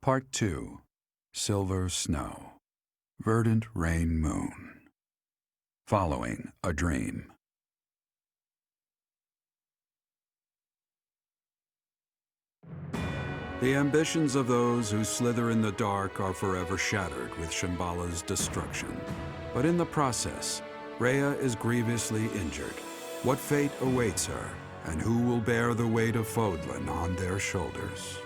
Part 2. Silver Snow. Verdant Rain Moon. Following a Dream. The ambitions of those who slither in the dark are forever shattered with Shambhala's destruction. But in the process, Rhea is grievously injured. What fate awaits her, and who will bear the weight of Fodlan on their shoulders?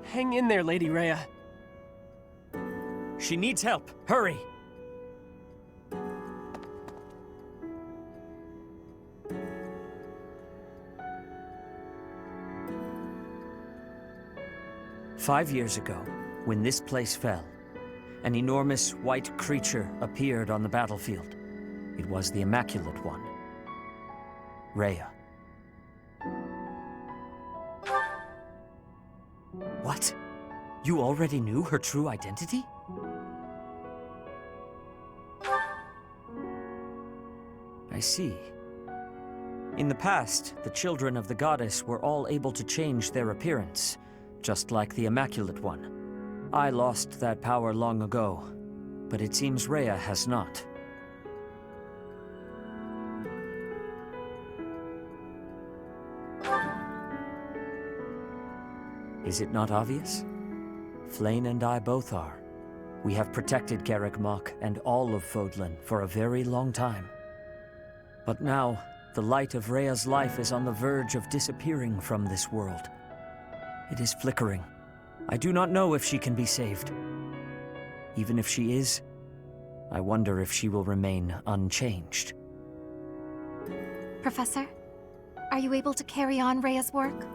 Hang in there, Lady Rhea. She needs help. Hurry! "5 years ago, when this place fell, an enormous white creature appeared on the battlefield. It was the Immaculate One, Rhea. What? You already knew her true identity? I see. In the past, the children of the goddess were all able to change their appearance, just like the Immaculate One. I lost that power long ago, but it seems Rhea has not. Is it not obvious? Flayn and I both are. We have protected Garreg Mach and all of Fodlan for a very long time. But now, the light of Rhea's life is on the verge of disappearing from this world. It is flickering. I do not know if she can be saved. Even if she is, I wonder if she will remain unchanged. Professor, are you able to carry on Rhea's work?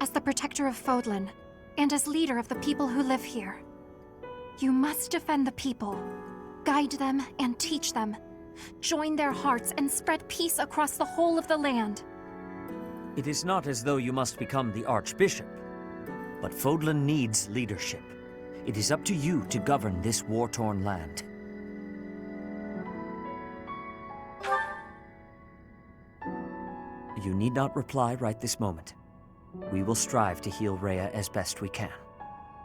As the protector of Fodlan, and as leader of the people who live here. You must defend the people, guide them and teach them, join their hearts and spread peace across the whole of the land. It is not as though you must become the Archbishop, but Fodlan needs leadership. It is up to you to govern this war-torn land. You need not reply right this moment. We will strive to heal Rhea as best we can.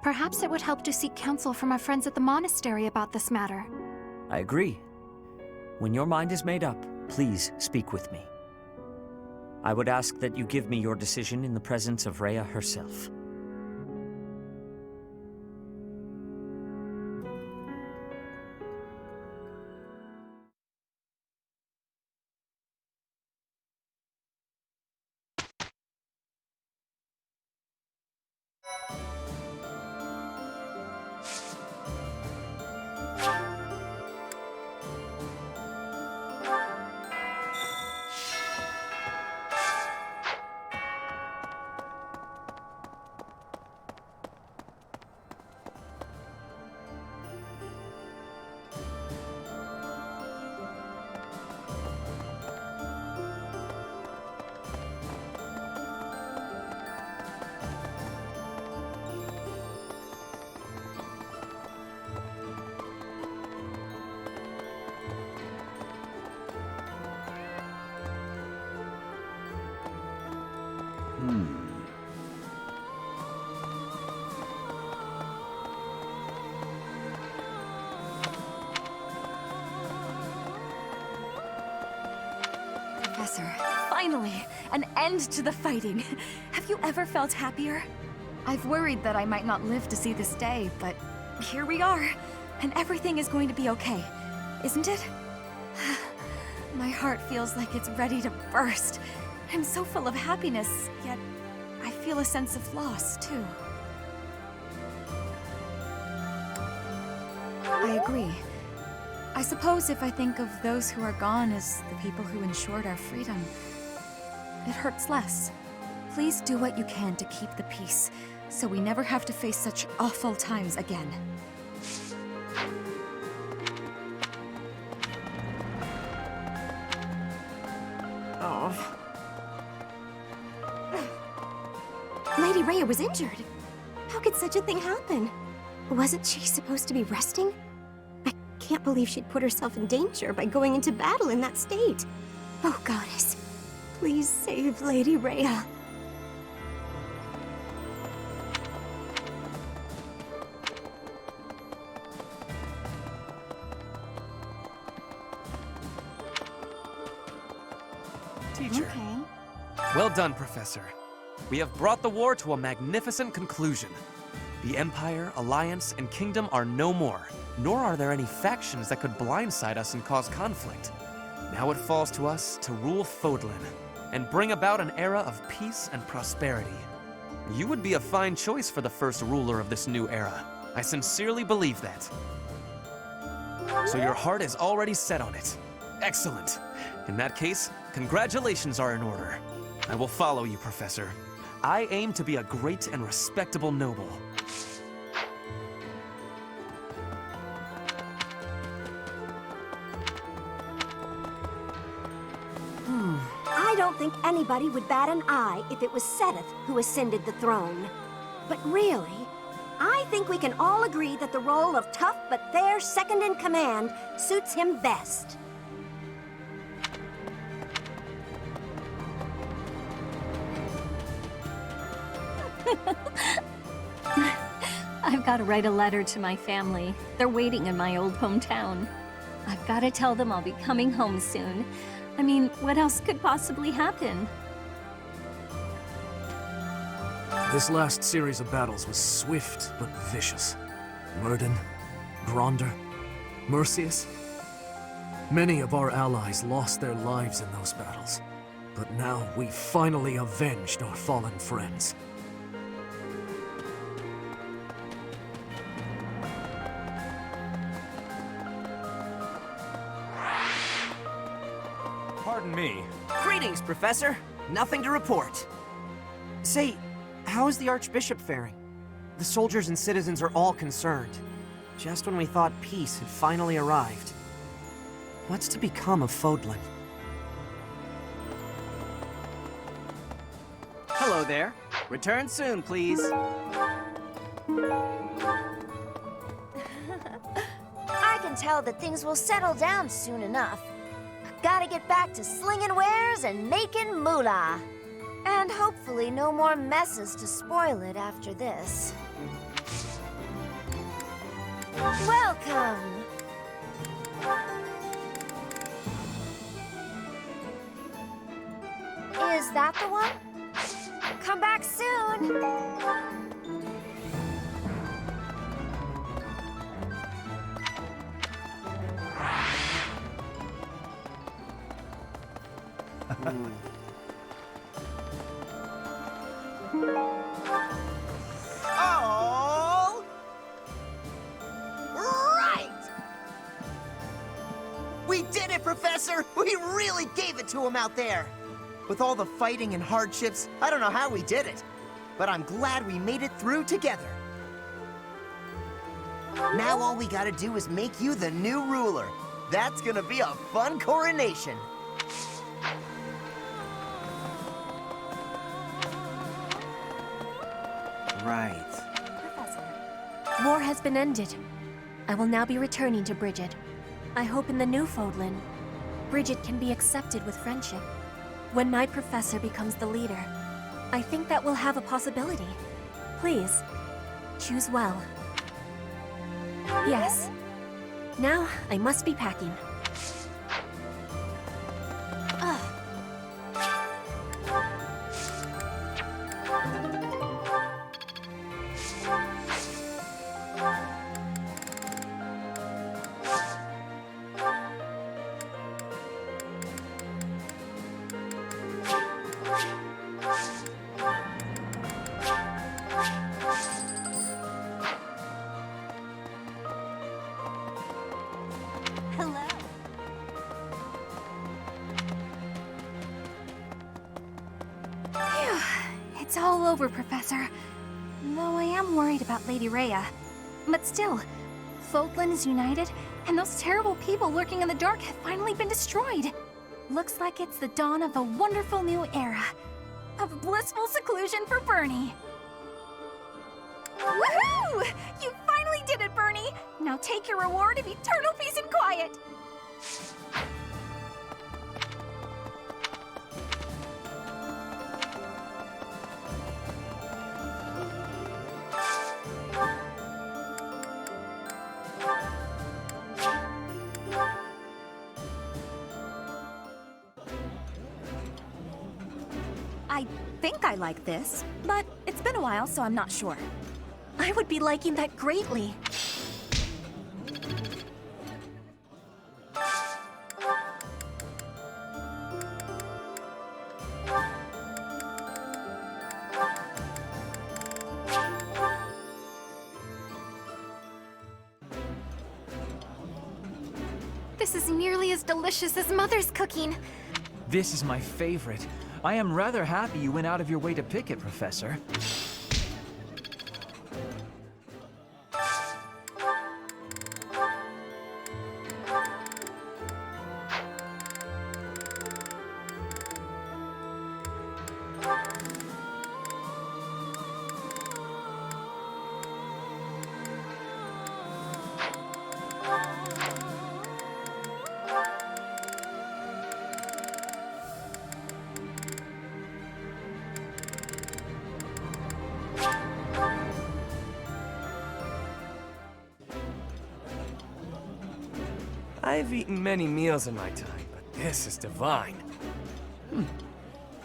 Perhaps it would help to seek counsel from our friends at the monastery about this matter. I agree. When your mind is made up, please speak with me. I would ask that you give me your decision in the presence of Rhea herself. Professor, finally! An end to the fighting! Have you ever felt happier? I've worried that I might not live to see this day, but here we are, and everything is going to be okay, isn't it? My heart feels like it's ready to burst. I'm so full of happiness, yet I feel a sense of loss, too. I agree. I suppose if I think of those who are gone as the people who ensured our freedom, it hurts less. Please do what you can to keep the peace, so we never have to face such awful times again. Oh. Lady Rhea was injured. How could such a thing happen? Wasn't she supposed to be resting? I can't believe she'd put herself in danger by going into battle in that state. Oh, Goddess, please save Lady Rhea. Teacher. Okay. Well done, Professor. We have brought the war to a magnificent conclusion. The Empire, Alliance, and Kingdom are no more, nor are there any factions that could blindside us and cause conflict. Now it falls to us to rule Fodlan, and bring about an era of peace and prosperity. You would be a fine choice for the first ruler of this new era. I sincerely believe that. So your heart is already set on it. Excellent. In that case, congratulations are in order. I will follow you, Professor. I aim to be a great and respectable noble. I don't think anybody would bat an eye if it was Seth who ascended the throne. But really, I think we can all agree that the role of tough but fair second-in-command suits him best. I've got to write a letter to my family. They're waiting in my old hometown. I've got to tell them I'll be coming home soon. I mean, what else could possibly happen? This last series of battles was swift but vicious. Murden, Gronder, Mercius. Many of our allies lost their lives in those battles. But now we've finally avenged our fallen friends. Pardon me. Greetings, Professor. Nothing to report. Say, how is the Archbishop faring? The soldiers and citizens are all concerned. Just when we thought peace had finally arrived. What's to become of Fodlan? Hello there. Return soon, please. I can tell that things will settle down soon enough. Gotta get back to slinging wares and making moolah. And hopefully no more messes to spoil it after this. Welcome! Is that the one? Come back soon! All right! We did it, Professor! We really gave it to him out there! With all the fighting and hardships, I don't know how we did it. But I'm glad we made it through together. Now all we gotta do is make you the new ruler. That's gonna be a fun coronation. Right. Professor, war has been ended. I will now be returning to Bridget. I hope in the new Fodlan, Bridget can be accepted with friendship. When my professor becomes the leader, I think that will have a possibility. Please, choose well. Yes. Now, I must be packing. It's all over, Professor. Though I am worried about Lady Rhea. But still, Fodlan is united, and those terrible people lurking in the dark have finally been destroyed. Looks like it's the dawn of a wonderful new era. Of blissful seclusion for Bernie. Woohoo! You finally did it, Bernie! Now take your reward of eternal peace and quiet! I think I like this, but it's been a while, so I'm not sure. I would be liking that greatly. This is nearly as delicious as Mother's cooking. This is my favorite. I am rather happy you went out of your way to pick it, Professor. I've eaten many meals in my time, but this is divine.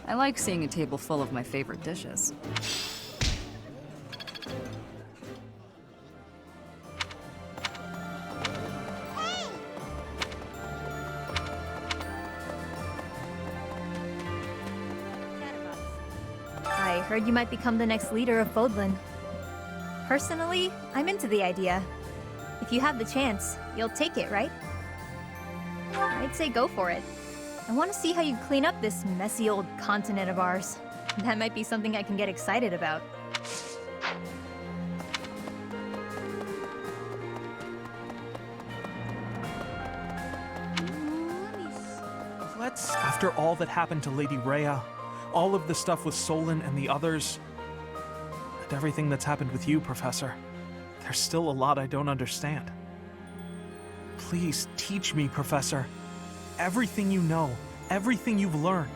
I like seeing a table full of my favorite dishes. I heard you might become the next leader of Fodlan. Personally, I'm into the idea. If you have the chance, you'll take it, right? I'd say go for it. I want to see how you clean up this messy old continent of ours. That might be something I can get excited about. After all that happened to Lady Rhea, all of the stuff with Solon and the others, and everything that's happened with you, Professor, there's still a lot I don't understand. Please teach me, Professor. Everything you know, everything you've learned.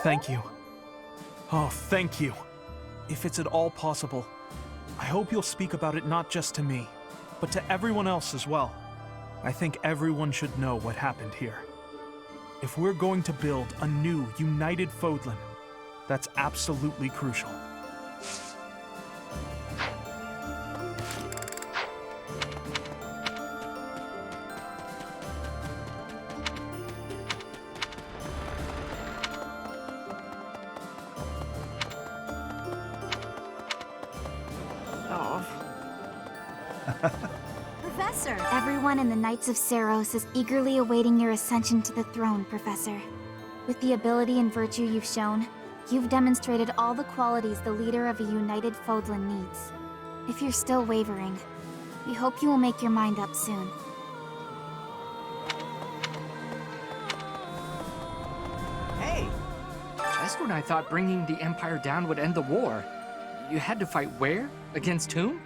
Thank you. Oh, thank you. If it's at all possible, I hope you'll speak about it not just to me, but to everyone else as well. I think everyone should know what happened here. If we're going to build a new, united Fodlan, that's absolutely crucial. Professor! Everyone in the Knights of Seros is eagerly awaiting your ascension to the throne, Professor. With the ability and virtue you've shown, you've demonstrated all the qualities the leader of a united Fodlan needs. If you're still wavering, we hope you will make your mind up soon. Hey! Just when I thought bringing the Empire down would end the war, you had to fight where? Against whom?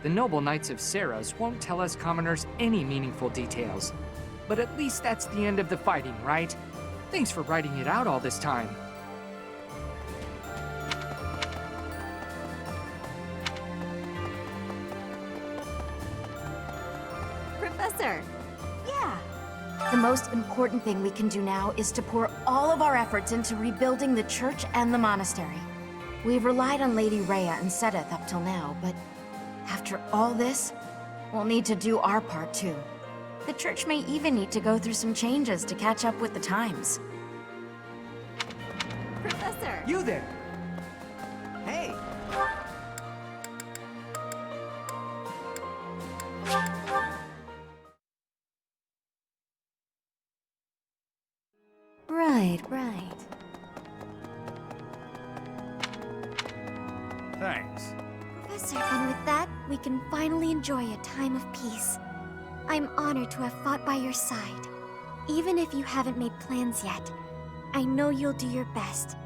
The noble Knights of Seros won't tell us commoners any meaningful details. But at least that's the end of the fighting, right? Thanks for writing it out all this time. Professor! Yeah. The most important thing we can do now is to pour all of our efforts into rebuilding the church and the monastery. We've relied on Lady Rhea and Sedith up till now, but after all this, we'll need to do our part too. The church may even need to go through some changes to catch up with the times. Professor! You there! Hey! Right, right. Thanks. Professor, and with that, we can finally enjoy a time of peace. I'm honored to have fought by your side. Even if you haven't made plans yet, I know you'll do your best,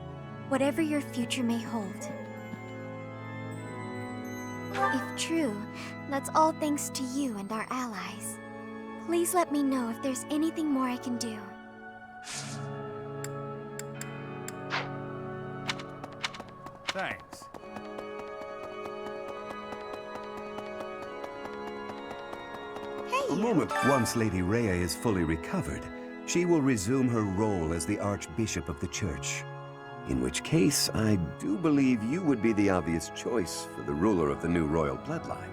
whatever your future may hold. If true, that's all thanks to you and our allies. Please let me know if there's anything more I can do. Thanks. A moment. Once Lady Rhea is fully recovered, she will resume her role as the Archbishop of the Church. In which case, I do believe you would be the obvious choice for the ruler of the new royal bloodline.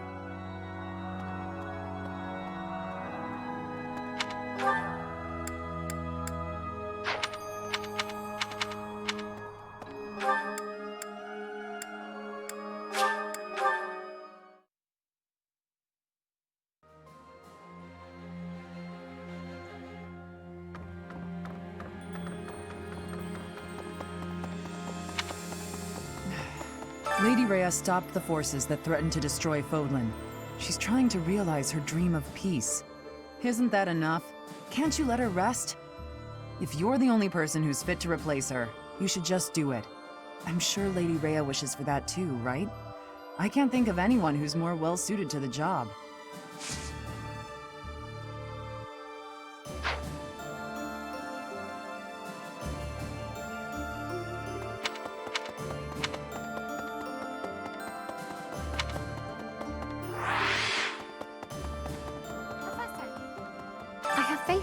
Lady Rhea stopped the forces that threatened to destroy Fodlan. She's trying to realize her dream of peace. Isn't that enough? Can't you let her rest? If you're the only person who's fit to replace her, you should just do it. I'm sure Lady Rhea wishes for that too, right? I can't think of anyone who's more well-suited to the job.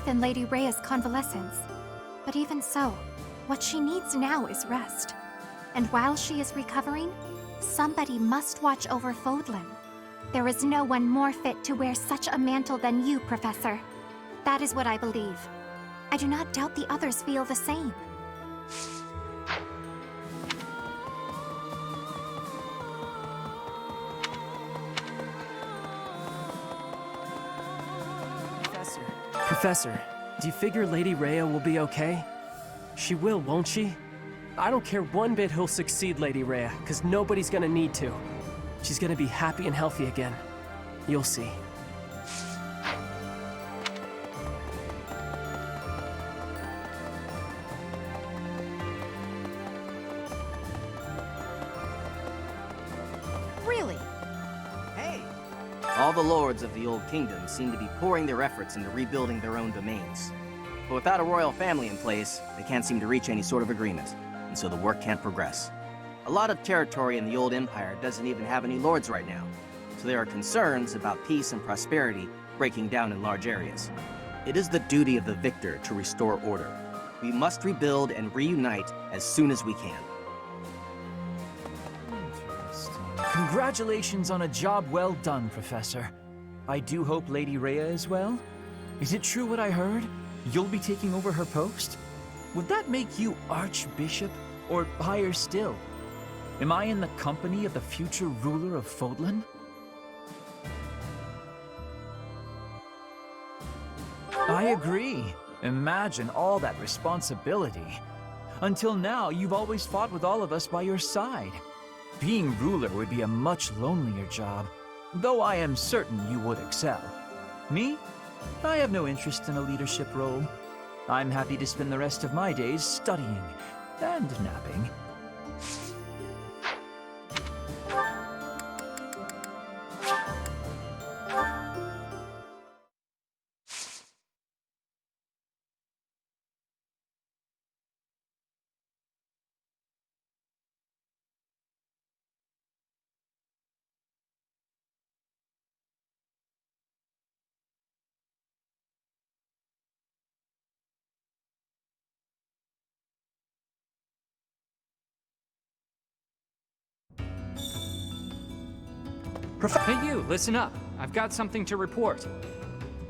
In Lady Rhea's convalescence. But even so, what she needs now is rest. And while she is recovering, somebody must watch over Fodlan. There is no one more fit to wear such a mantle than you, Professor. That is what I believe. I do not doubt the others feel the same. Professor, do you figure Lady Rhea will be okay? She will, won't she? I don't care one bit who'll succeed Lady Rhea, because nobody's gonna need to. She's gonna be happy and healthy again. You'll see. Really? Hey! All the lords of the Old Kingdom seem to be pouring their efforts into rebuilding their own domains. But without a royal family in place, they can't seem to reach any sort of agreement, and so the work can't progress. A lot of territory in the Old Empire doesn't even have any lords right now, so there are concerns about peace and prosperity breaking down in large areas. It is the duty of the victor to restore order. We must rebuild and reunite as soon as we can. Congratulations on a job well done, Professor. I do hope Lady Rhea is well. Is it true what I heard? You'll be taking over her post? Would that make you Archbishop, or higher still? Am I in the company of the future ruler of Fodlan? I agree. Imagine all that responsibility. Until now, you've always fought with all of us by your side. Being ruler would be a much lonelier job, though I am certain you would excel. Me? I have no interest in a leadership role. I'm happy to spend the rest of my days studying and napping. Hey you, listen up. I've got something to report.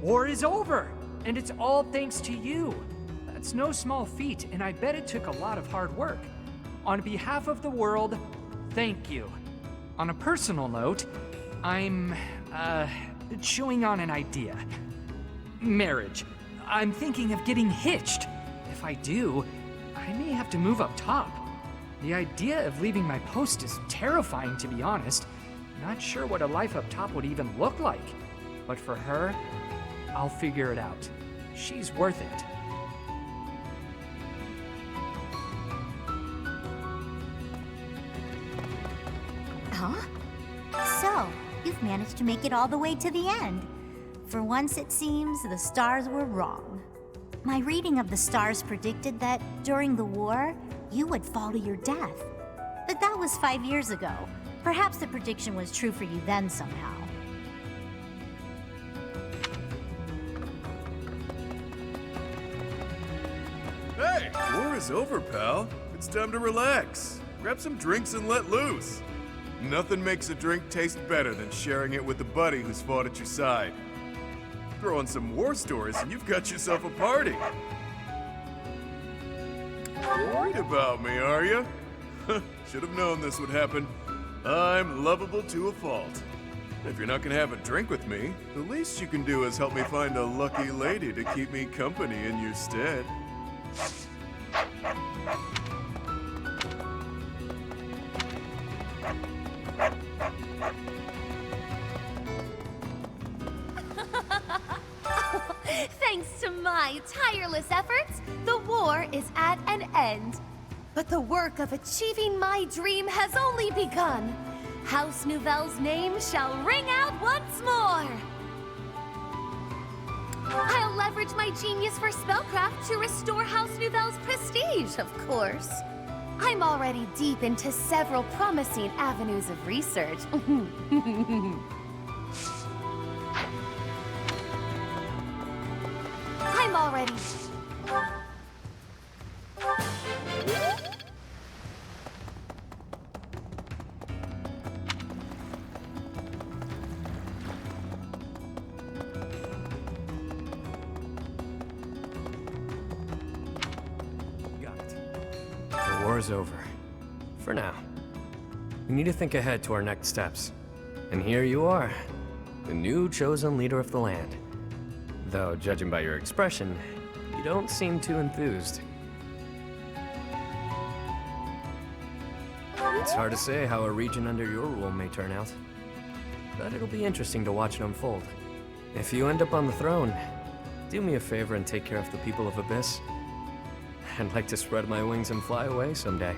War is over, and it's all thanks to you. That's no small feat, and I bet it took a lot of hard work. On behalf of the world, thank you. On a personal note, I'm, chewing on an idea. Marriage. I'm thinking of getting hitched. If I do, I may have to move up top. The idea of leaving my post is terrifying, to be honest. Not sure what a life up top would even look like. But for her, I'll figure it out. She's worth it. Huh? So, you've managed to make it all the way to the end. For once, it seems, the stars were wrong. My reading of the stars predicted that, during the war, you would fall to your death. But that was 5 years ago. Perhaps the prediction was true for you then somehow. Hey, war is over, pal. It's time to relax. Grab some drinks and let loose. Nothing makes a drink taste better than sharing it with a buddy who's fought at your side. Throw in some war stories and you've got yourself a party. Worried about me, are you? Should have known this would happen. I'm lovable to a fault. If you're not gonna have a drink with me, the least you can do is help me find a lucky lady to keep me company in your stead. Thanks to my tireless efforts, the war is at an end. But the work of achieving my dream has only begun. House Nouvelle's name shall ring out once more. I'll leverage my genius for spellcraft to restore House Nouvelle's prestige, of course. I'm already deep into several promising avenues of research. I'm already... The war's over. For now. We need to think ahead to our next steps. And here you are, the new chosen leader of the land. Though, judging by your expression, you don't seem too enthused. It's hard to say how a region under your rule may turn out. But it'll be interesting to watch it unfold. If you end up on the throne, do me a favor and take care of the people of Abyss. I'd like to spread my wings and fly away someday.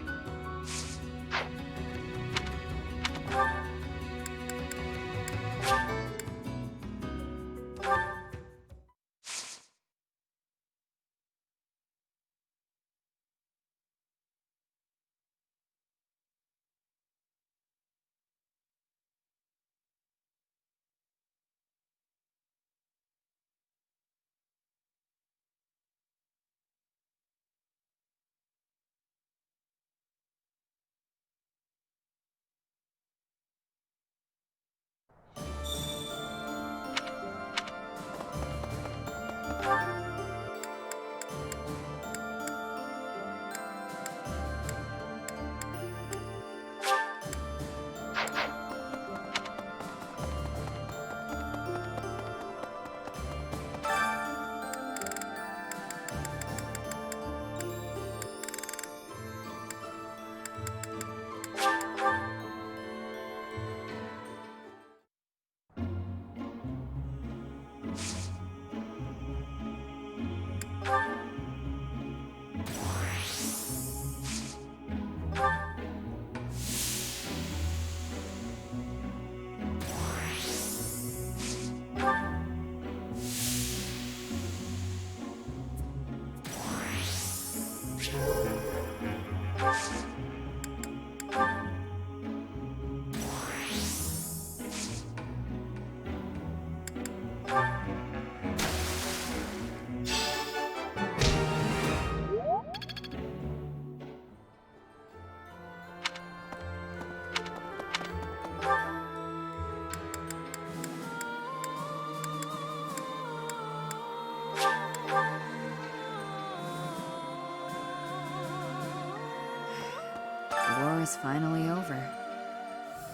The war is finally over.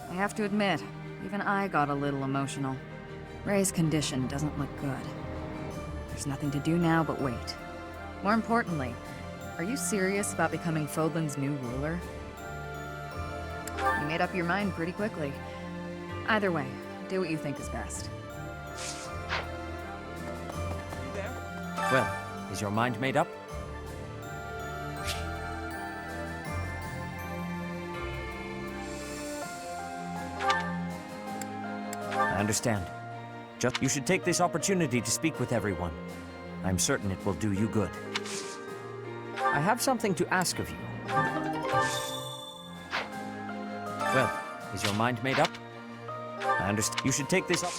I have to admit, even I got a little emotional. Ray's condition doesn't look good. There's nothing to do now but wait. More importantly, Are you serious about becoming Fodlan's new ruler? You made up your mind pretty quickly. Either way, do what you think is best. Well, is your mind made up? I understand. You should take this opportunity to speak with everyone. I'm certain it will do you good. I have something to ask of you. Well, is your mind made up? I understand. You should take this up.